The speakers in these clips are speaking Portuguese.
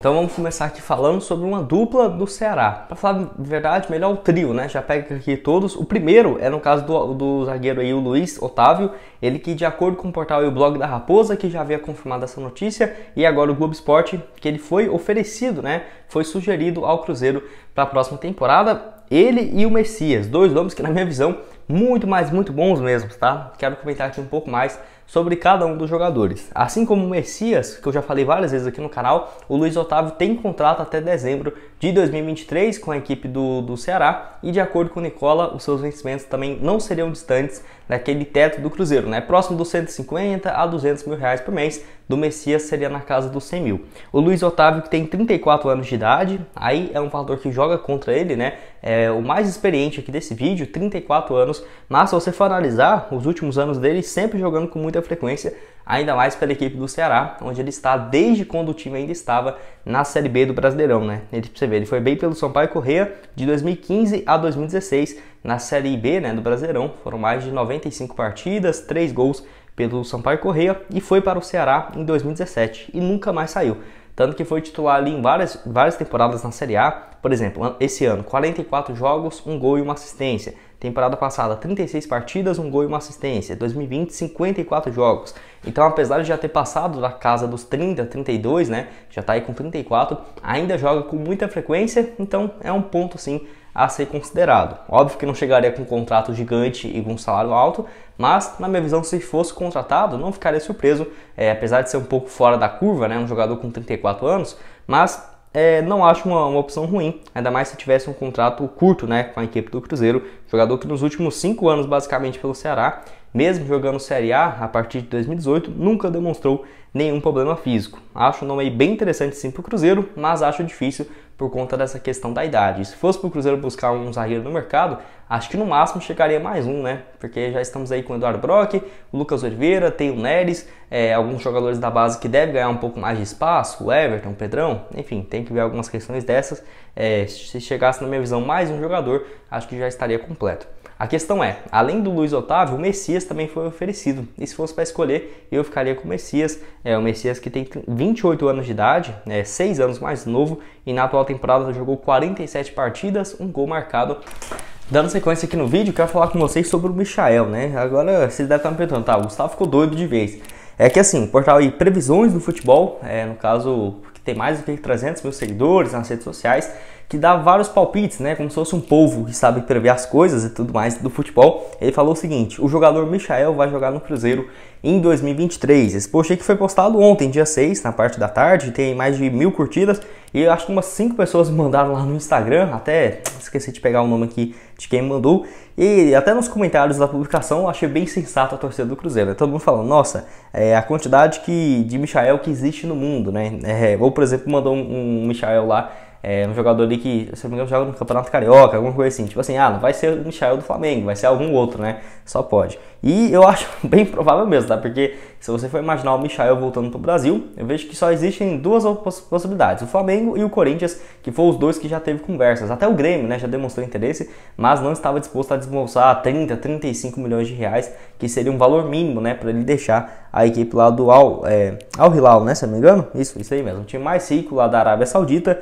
Então vamos começar aqui falando sobre uma dupla do Ceará. Para falar a verdade, melhor o trio, né? Já pega aqui todos. O primeiro é no caso do zagueiro aí, o Luiz Otávio. Ele que, de acordo com o portal e o blog da Raposa, que já havia confirmado essa notícia, e agora o Globo Esporte, que ele foi oferecido, né? Foi sugerido ao Cruzeiro para a próxima temporada. Ele e o Messias, dois nomes que na minha visão, muito bons mesmo, tá? Quero comentar aqui um pouco mais sobre cada um dos jogadores. Assim como o Messias, que eu já falei várias vezes aqui no canal, o Luiz Otávio tem contrato até dezembro de 2023 com a equipe do Ceará, e de acordo com o Nicola, os seus vencimentos também não seriam distantes daquele teto do Cruzeiro, né? Próximo dos 150 a 200 mil reais por mês. Do Messias seria na casa dos 100 mil. O Luiz Otávio, que tem 34 anos de idade, aí é um valor que joga contra ele, né? É o mais experiente aqui desse vídeo, 34 anos, mas se você for analisar, os últimos anos dele sempre jogando com muita frequência, ainda mais pela equipe do Ceará, onde ele está desde quando o time ainda estava na Série B do Brasileirão, né? Pra você ver, ele foi bem pelo Sampaio Corrêa de 2015 a 2016, na Série B, né, do Brasileirão, foram mais de 95 partidas, 3 gols pelo Sampaio Corrêa, e foi para o Ceará em 2017 e nunca mais saiu. Tanto que foi titular ali em várias temporadas na Série A. Por exemplo, esse ano, 44 jogos, 1 gol e 1 assistência. Temporada passada, 36 partidas, 1 gol e 1 assistência. 2020, 54 jogos. Então, apesar de já ter passado da casa dos 30, 32, né? Já tá aí com 34, ainda joga com muita frequência, então é um ponto, sim, a ser considerado. Óbvio que não chegaria com um contrato gigante e com um salário alto, mas, na minha visão, se fosse contratado, não ficaria surpreso, apesar de ser um pouco fora da curva, né, um jogador com 34 anos, mas não acho uma opção ruim, ainda mais se tivesse um contrato curto, né, com a equipe do Cruzeiro, jogador que nos últimos 5 anos, basicamente, pelo Ceará, mesmo jogando Série A a partir de 2018, nunca demonstrou nenhum problema físico. Acho um nome aí bem interessante sim para o Cruzeiro, mas acho difícil por conta dessa questão da idade. Se fosse para o Cruzeiro buscar um zagueiro no mercado, acho que no máximo chegaria mais um, né? Porque já estamos aí com o Eduardo Brock, o Lucas Oliveira, tem o Neres, alguns jogadores da base que devem ganhar um pouco mais de espaço, o Everton, o Pedrão, enfim, tem que ver algumas questões dessas. Se chegasse na minha visão mais um jogador, acho que já estaria completo. A questão é, além do Luiz Otávio, o Messias também foi oferecido. E se fosse para escolher, eu ficaria com o Messias. O Messias que tem 28 anos de idade, 6 anos mais novo, e na atual temporada jogou 47 partidas, 1 gol marcado. Dando sequência aqui no vídeo, quero falar com vocês sobre o Michael, né? Agora, vocês devem estar me perguntando, tá, o Gustavo ficou doido de vez. É que assim, o portal aí, Previsões do Futebol, no caso, que tem mais do que 300 mil seguidores nas redes sociais, que dá vários palpites, né, como se fosse um povo que sabe prever as coisas e tudo mais do futebol. Ele falou o seguinte: o jogador Michael vai jogar no Cruzeiro em 2023. Esse post aí que foi postado ontem, dia 6, na parte da tarde, tem mais de 1000 curtidas, e eu acho que umas 5 pessoas me mandaram lá no Instagram, até esqueci de pegar o nome aqui de quem mandou, e até nos comentários da publicação eu achei bem sensato a torcida do Cruzeiro, né? Todo mundo falando, nossa, a quantidade de Michael que existe no mundo, né? Ou, por exemplo, mandou um Michael lá, um jogador ali que, se não me engano, joga no Campeonato Carioca, alguma coisa assim. Tipo assim, não vai ser o Michael do Flamengo, vai ser algum outro, né? Só pode. E eu acho bem provável mesmo, tá? Porque se você for imaginar o Michael voltando pro Brasil, eu vejo que só existem duas possibilidades. O Flamengo e o Corinthians, que foram os dois que já teve conversas. Até o Grêmio, né, já demonstrou interesse, mas não estava disposto a desembolsar 30, 35 milhões de reais, que seria um valor mínimo, né, para ele deixar a equipe lá do Al Hilal, né, se não me engano? Isso aí mesmo. O time mais rico lá da Arábia Saudita,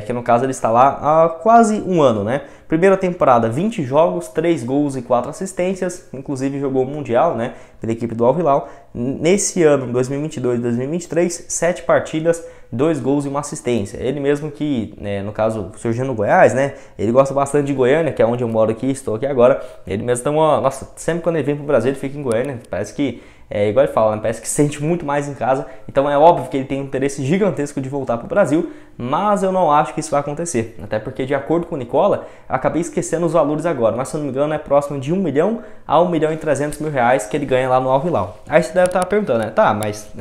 que no caso ele está lá há quase um ano, né? Primeira temporada, 20 jogos, 3 gols e 4 assistências, inclusive jogou o Mundial, né, pela equipe do Al Hilal. Nesse ano, 2022 e 2023, 7 partidas, 2 gols e 1 assistência. Ele mesmo que, no caso, surgiu no Goiás, né, ele gosta bastante de Goiânia, que é onde eu moro aqui, estou aqui agora. Ele mesmo tem nossa, sempre quando ele vem pro Brasil ele fica em Goiânia, parece que igual ele fala, né? Parece que se sente muito mais em casa, então é óbvio que ele tem um interesse gigantesco de voltar para o Brasil, mas eu não acho que isso vai acontecer, até porque, de acordo com o Nicola, eu acabei esquecendo os valores agora, mas se eu não me engano é próximo de 1 milhão a 1 milhão e 300 mil reais que ele ganha lá no Al Hilal. Aí você deve estar perguntando, né? Tá, mas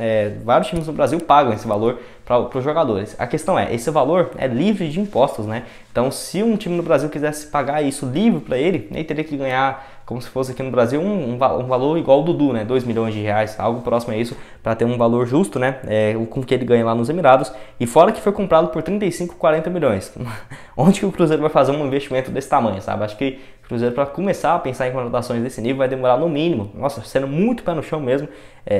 vários times no Brasil pagam esse valor para os jogadores. A questão é, esse valor é livre de impostos, né? Então, se um time no Brasil quisesse pagar isso livre para ele teria que ganhar, como se fosse aqui no Brasil, um valor igual ao do Dudu, né? 2 milhões de reais, algo próximo a isso, para ter um valor justo, né? Com que ele ganha lá nos Emirados. E fora que foi comprado por 35, 40 milhões. Onde que o Cruzeiro vai fazer um investimento desse tamanho, sabe? Acho que o Cruzeiro, para começar a pensar em contratações desse nível, vai demorar no mínimo, nossa, sendo muito pé no chão mesmo,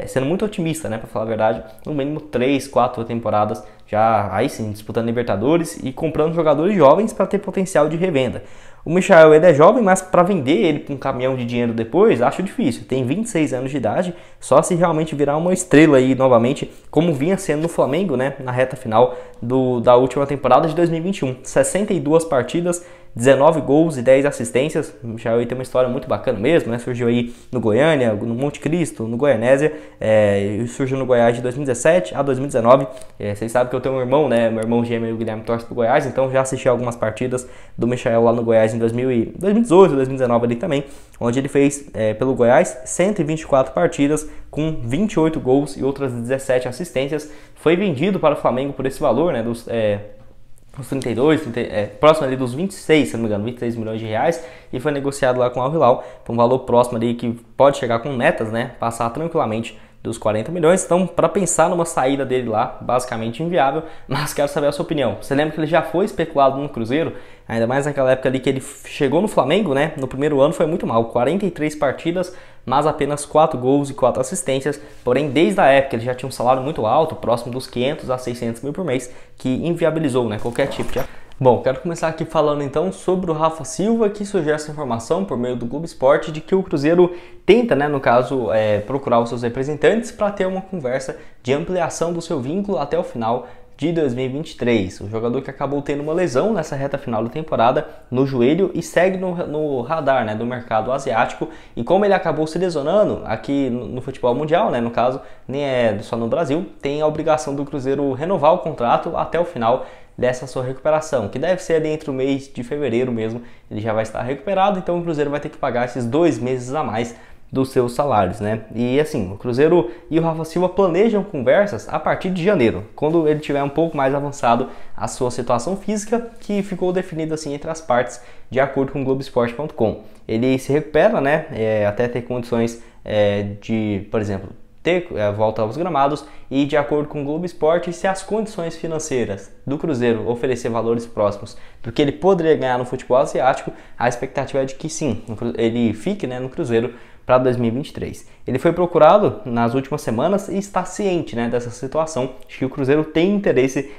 sendo muito otimista, né, para falar a verdade, no mínimo 3, 4 temporadas já aí sim disputando Libertadores e comprando jogadores jovens para ter potencial de revenda. O Michael, ele é jovem, mas para vender ele com um caminhão de dinheiro depois, acho difícil. Tem 26 anos de idade, só se realmente virar uma estrela aí novamente, como vinha sendo no Flamengo, né, na reta final da última temporada de 2021. 62 partidas, 19 gols e 10 assistências. O Michael tem uma história muito bacana mesmo, né? Surgiu aí no Goiânia, no Monte Cristo, no Goianésia, surgiu no Goiás de 2017 a 2019. Vocês sabem que eu tenho um irmão, né? Meu irmão gêmeo, o Guilherme, torce pro Goiás, então já assisti algumas partidas do Michael lá no Goiás em 2018, 2019 ali também, onde ele fez pelo Goiás 124 partidas com 28 gols e outras 17 assistências. Foi vendido para o Flamengo por esse valor, né? Os 32, próximo ali dos 26, se não me engano, 26 milhões de reais, e foi negociado lá com o Al Hilal, por um valor próximo ali que pode chegar com metas, né, passar tranquilamente dos 40 milhões, então para pensar numa saída dele lá, basicamente inviável, mas quero saber a sua opinião. Você lembra que ele já foi especulado no Cruzeiro, ainda mais naquela época ali que ele chegou no Flamengo, né, no primeiro ano foi muito mal, 43 partidas, mas apenas 4 gols e 4 assistências, porém desde a época ele já tinha um salário muito alto, próximo dos 500 a 600 mil por mês, que inviabilizou, né, qualquer tipo de... Bom, quero começar aqui falando então sobre o Rafa Silva, que surgiu essa informação por meio do Globo Esporte de que o Cruzeiro tenta, né, no caso, procurar os seus representantes para ter uma conversa de ampliação do seu vínculo até o final de 2023. O jogador que acabou tendo uma lesão nessa reta final da temporada no joelho e segue no radar, né, do mercado asiático, e como ele acabou se lesionando aqui no futebol mundial, né, no caso, nem é só no Brasil, tem a obrigação do Cruzeiro renovar o contrato até o final dessa sua recuperação, que deve ser ali entre o mês de fevereiro mesmo, ele já vai estar recuperado, então o Cruzeiro vai ter que pagar esses 2 meses a mais dos seus salários, né? E assim, o Cruzeiro e o Rafa Silva planejam conversas a partir de janeiro, quando ele tiver um pouco mais avançado a sua situação física, que ficou definida assim entre as partes, de acordo com o Globoesporte.com. Ele se recupera, né? Até ter condições de, por exemplo, ter volta aos gramados, e de acordo com o Globo Esporte, se as condições financeiras do Cruzeiro oferecer valores próximos do que ele poderia ganhar no futebol asiático, a expectativa é de que sim, ele fique, né, no Cruzeiro para 2023. Ele foi procurado nas últimas semanas e está ciente, né, dessa situação, de que o Cruzeiro tem interesse,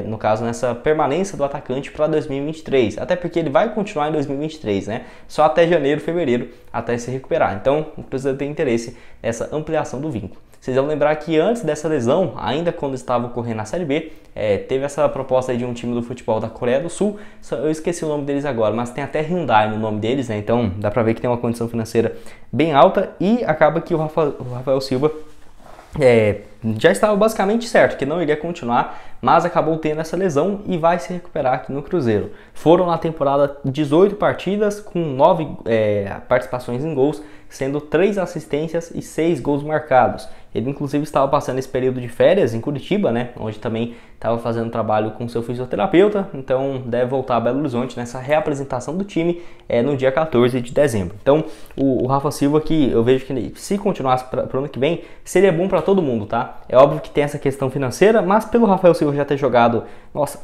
no caso, nessa permanência do atacante para 2023, até porque ele vai continuar em 2023, né, só até janeiro, fevereiro, até se recuperar. Então, o Cruzeiro tem interesse nessa ampliação do vínculo. Vocês vão lembrar que antes dessa lesão, ainda quando estava ocorrendo na Série B, teve essa proposta aí de um time do futebol da Coreia do Sul, eu esqueci o nome deles agora, mas tem até Hyundai no nome deles, né? Então dá pra ver que tem uma condição financeira bem alta, e acaba que o Rafael Silva já estava basicamente certo que não iria continuar, mas acabou tendo essa lesão e vai se recuperar aqui no Cruzeiro. Foram na temporada 18 partidas com 9 participações em gols, sendo 3 assistências e 6 gols marcados. Ele inclusive estava passando esse período de férias em Curitiba, né, onde também estava fazendo trabalho com seu fisioterapeuta, então deve voltar a Belo Horizonte nessa reapresentação do time no dia 14 de dezembro. Então o Rafa Silva, que eu vejo que se continuasse para o ano que vem, seria bom para todo mundo, tá? É óbvio que tem essa questão financeira, mas pelo Rafael Silva já ter jogado,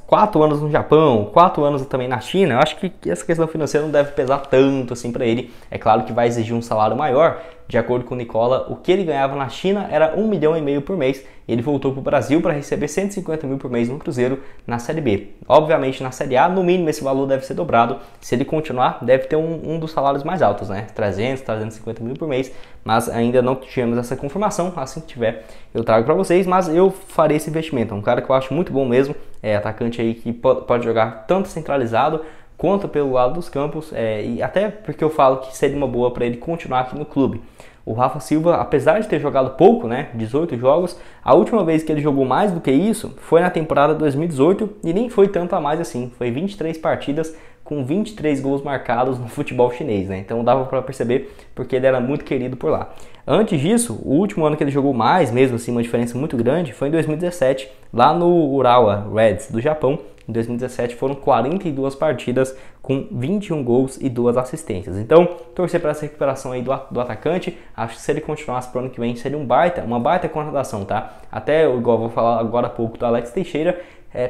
4 anos no Japão, 4 anos também na China, eu acho que essa questão financeira não deve pesar tanto assim para ele. É claro que vai exigir um salário maior. De acordo com o Nicola, o que ele ganhava na China era 1,5 milhão por mês. Ele voltou para o Brasil para receber 150 mil por mês no Cruzeiro na Série B. Obviamente na Série A, no mínimo esse valor deve ser dobrado. Se ele continuar, deve ter um dos salários mais altos, né? 350 mil por mês. Mas ainda não tivemos essa confirmação. Assim que tiver, eu trago para vocês. Mas eu farei esse investimento. É um cara que eu acho muito bom mesmo. É atacante aí que pode jogar tanto centralizado quanto pelo lado dos campos, e até porque eu falo que seria uma boa para ele continuar aqui no clube. O Rafa Silva, apesar de ter jogado pouco, né, 18 jogos, a última vez que ele jogou mais do que isso foi na temporada 2018, e nem foi tanto a mais assim, foi 23 partidas com 23 gols marcados no futebol chinês, né? Então dava para perceber porque ele era muito querido por lá. Antes disso, o último ano que ele jogou mais, mesmo assim, uma diferença muito grande, foi em 2017, lá no Urawa Reds do Japão. Em 2017 foram 42 partidas com 21 gols e 2 assistências. Então, torcer para essa recuperação aí do atacante. Acho que se ele continuasse para o ano que vem seria uma baita contratação, tá? Até, igual eu vou falar agora há pouco do Alex Teixeira,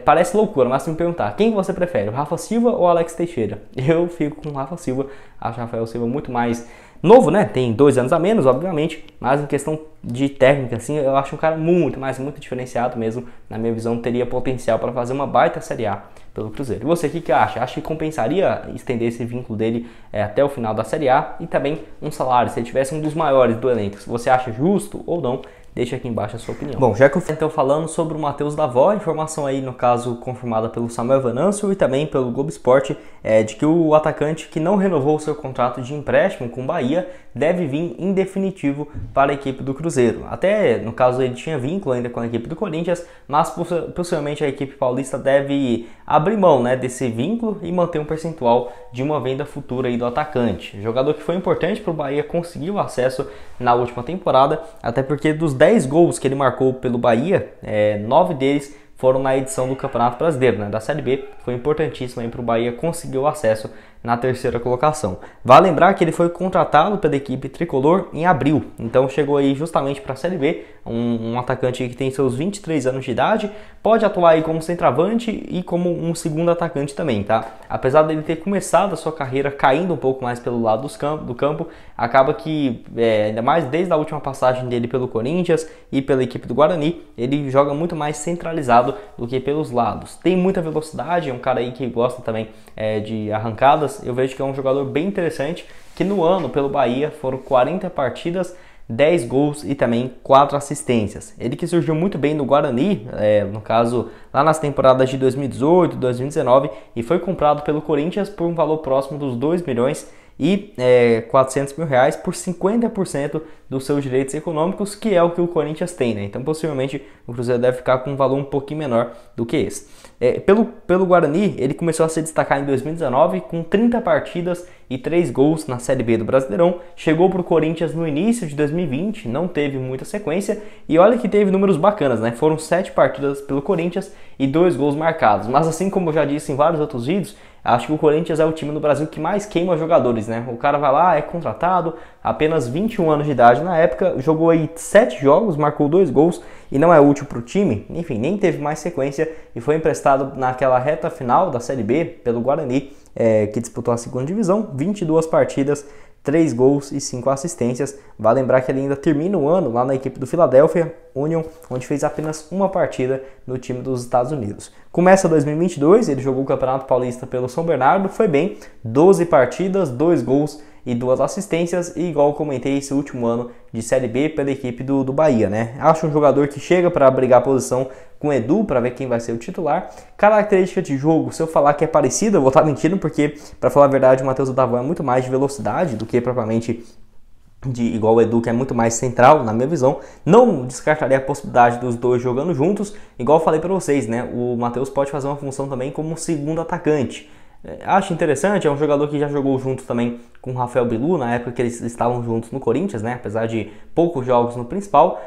parece loucura, mas se me perguntar, quem você prefere, o Rafa Silva ou o Alex Teixeira? Eu fico com o Rafa Silva. Acho o Rafael Silva muito mais Novo, né? Tem 2 anos a menos, obviamente, mas em questão de técnica, assim, eu acho um cara muito, mas muito diferenciado mesmo. Na minha visão, teria potencial para fazer uma baita Série A pelo Cruzeiro. E você, o que acha? Acha que compensaria estender esse vínculo dele até o final da Série A? E também um salário, se ele tivesse um dos maiores do elenco, você acha justo ou não? Deixa aqui embaixo a sua opinião. Bom, já que eu estou falando sobre o Matheus Davó, informação aí no caso confirmada pelo Samuel Venâncio e também pelo Globo Esporte, de que o atacante que não renovou o seu contrato de empréstimo com o Bahia deve vir em definitivo para a equipe do Cruzeiro. Até, no caso, ele tinha vínculo ainda com a equipe do Corinthians, mas possivelmente a equipe paulista deve abrir mão, né, desse vínculo e manter um percentual de uma venda futura aí do atacante. Jogador que foi importante para o Bahia conseguir o acesso na última temporada, até porque dos 10 gols que ele marcou pelo Bahia, 9 deles foram na edição do Campeonato Brasileiro, né, da Série B. Foi importantíssimo para o Bahia conseguir o acesso na terceira colocação. Vale lembrar que ele foi contratado pela equipe tricolor em abril, então chegou aí justamente para a Série B, um atacante que tem seus 23 anos de idade, pode atuar aí como centroavante e como um segundo atacante também, tá? Apesar dele ter começado a sua carreira caindo um pouco mais pelo lado do campo, acaba que, ainda mais desde a última passagem dele pelo Corinthians e pela equipe do Guarani, ele joga muito mais centralizado do que pelos lados. Tem muita velocidade, é um cara aí que gosta também de arrancadas. Eu vejo que é um jogador bem interessante, que no ano pelo Bahia foram 40 partidas, 10 gols e também 4 assistências. Ele que surgiu muito bem no Guarani, no caso lá nas temporadas de 2018, 2019, e foi comprado pelo Corinthians por um valor próximo dos 2 milhões e 400 mil reais por 50% dos seus direitos econômicos, que é o que o Corinthians tem, né? Então possivelmente o Cruzeiro deve ficar com um valor um pouquinho menor do que esse. Pelo Guarani, ele começou a se destacar em 2019 com 30 partidas e 3 gols na Série B do Brasileirão. Chegou para o Corinthians no início de 2020, não teve muita sequência e olha que teve números bacanas, né? Foram 7 partidas pelo Corinthians e 2 gols marcados. Mas assim como eu já disse em vários outros vídeos, acho que o Corinthians é o time no Brasil que mais queima jogadores, né? O cara vai lá, é contratado, apenas 21 anos de idade na época, jogou aí 7 jogos, marcou 2 gols e não é útil para o time, enfim, nem teve mais sequência e foi emprestado naquela reta final da Série B pelo Guarani, que disputou a segunda divisão, 22 partidas, 3 gols e 5 assistências. Vale lembrar que ele ainda termina o ano lá na equipe do Philadelphia Union, onde fez apenas uma partida no time dos Estados Unidos. Começa 2022, ele jogou o Campeonato Paulista pelo São Bernardo, foi bem, 12 partidas, 2 gols e 2 assistências, e igual eu comentei, esse último ano de Série B pela equipe do Bahia, né? Acho um jogador que chega para brigar a posição com o Edu, para ver quem vai ser o titular. Característica de jogo, se eu falar que é parecida, eu vou estar mentindo, porque, para falar a verdade, o Matheus Davó é muito mais de velocidade do que propriamente igual o Edu, que é muito mais central, na minha visão. Não descartaria a possibilidade dos dois jogando juntos, igual eu falei para vocês, né? O Matheus pode fazer uma função também como segundo atacante. Acho interessante, é um jogador que já jogou junto também com o Rafael Bilu, na época que eles estavam juntos no Corinthians, né? Apesar de poucos jogos no principal.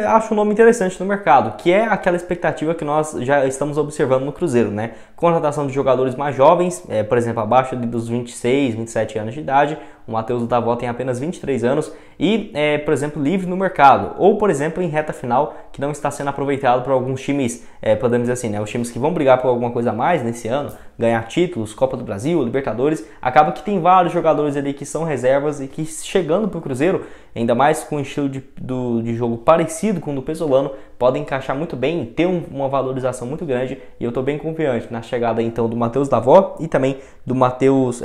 Acho um nome interessante no mercado, que é aquela expectativa que nós já estamos observando no Cruzeiro, né? Contratação de jogadores mais jovens, por exemplo, abaixo dos 26, 27 anos de idade. O Matheus Davó tem apenas 23 anos e, por exemplo, livre no mercado. Ou, por exemplo, em reta final, que não está sendo aproveitado por alguns times, podemos dizer assim, né? Os times que vão brigar por alguma coisa a mais nesse ano, ganhar títulos, Copa do Brasil, Libertadores. Acaba que tem vários jogadores ali que são reservas e que, chegando para o Cruzeiro, ainda mais com um estilo de jogo parecido com o do Pesolano, podem encaixar muito bem, ter uma valorização muito grande, e eu estou bem confiante na chegada então do Matheus Davó e também do Matheus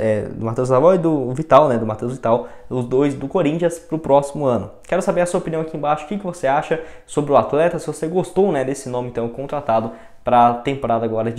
Davó e do Vital, né, do Matheus Vital, os dois do Corinthians para o próximo ano. Quero saber a sua opinião aqui embaixo, o que você acha sobre o atleta, se você gostou, né, desse nome então contratado para a temporada agora de